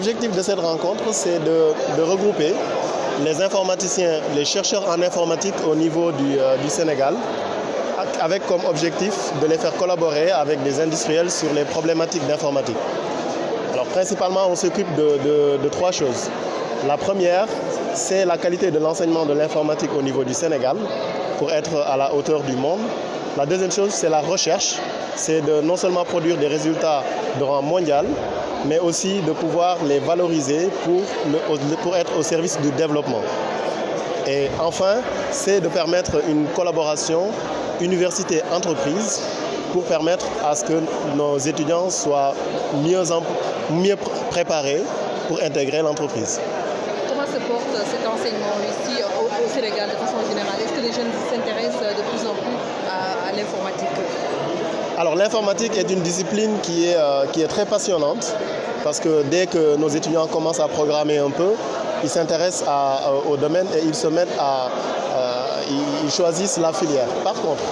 L'objectif de cette rencontre, c'est de regrouper les informaticiens, les chercheurs en informatique au niveau du Sénégal, avec comme objectif de les faire collaborer avec des industriels sur les problématiques d'informatique. Alors principalement, on s'occupe de trois choses. La première, c'est la qualité de l'enseignement de l'informatique au niveau du Sénégal, pour être à la hauteur du monde. La deuxième chose, c'est la recherche, c'est de non seulement produire des résultats de rang mondial, mais aussi de pouvoir les valoriser pour être au service du développement. Et enfin, c'est de permettre une collaboration université-entreprise pour permettre à ce que nos étudiants soient mieux préparés pour intégrer l'entreprise. Comment se porte cet enseignement ici au Sénégal de façon générale? Est-ce que les jeunes s'intéressent de plus en plus à l'informatique? Alors l'informatique est une discipline qui est très passionnante parce que dès que nos étudiants commencent à programmer un peu, ils s'intéressent au domaine et ils se mettent ils choisissent la filière. Par contre,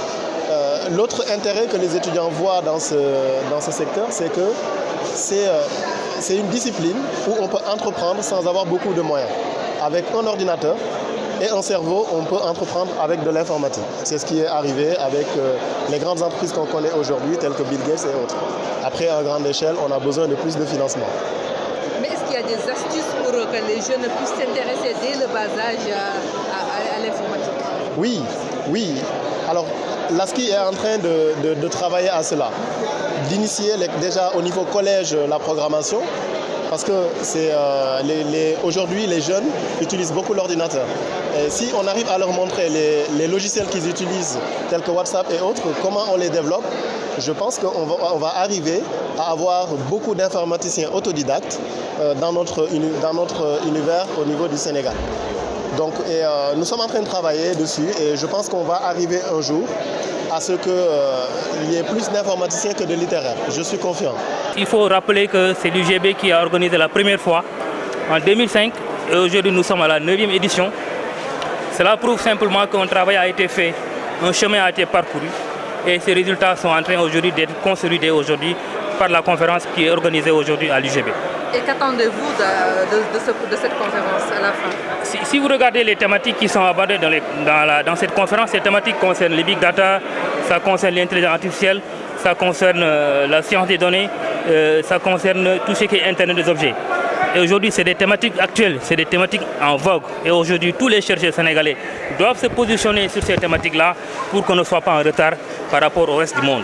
l'autre intérêt que les étudiants voient dans ce secteur, c'est que c'est une discipline où on peut entreprendre sans avoir beaucoup de moyens. Avec un ordinateur et un cerveau, on peut entreprendre avec de l'informatique. C'est ce qui est arrivé avec les grandes entreprises qu'on connaît aujourd'hui, telles que Bill Gates et autres. Après, à grande échelle, on a besoin de plus de financement. Mais est-ce qu'il y a des astuces pour que les jeunes puissent s'intéresser dès le bas âge à l'informatique? Oui. Alors, l'ASCI est en train de travailler à cela, d'initier déjà au niveau collège la programmation, parce que aujourd'hui les jeunes utilisent beaucoup l'ordinateur. Et si on arrive à leur montrer les logiciels qu'ils utilisent, tels que WhatsApp et autres, comment on les développe, je pense qu'on va arriver à avoir beaucoup d'informaticiens autodidactes dans notre univers au niveau du Sénégal. Donc, nous sommes en train de travailler dessus et je pense qu'on va arriver un jour à ce qu'il y ait plus d'informaticiens que de littéraires. Je suis confiant. Il faut rappeler que c'est l'UGB qui a organisé la première fois en 2005 et aujourd'hui nous sommes à la 9e édition. Cela prouve simplement qu'un travail a été fait, un chemin a été parcouru et ces résultats sont en train aujourd'hui d'être consolidés aujourd'hui par la conférence qui est organisée aujourd'hui à l'UGB. Et qu'attendez-vous de cette conférence à la fin? Si vous regardez les thématiques qui sont abordées dans cette conférence, ces thématiques concernent les big data, ça concerne l'intelligence artificielle, ça concerne la science des données, ça concerne tout ce qui est Internet des objets. Et aujourd'hui, c'est des thématiques actuelles, c'est des thématiques en vogue. Et aujourd'hui, tous les chercheurs sénégalais doivent se positionner sur ces thématiques-là pour qu'on ne soit pas en retard par rapport au reste du monde.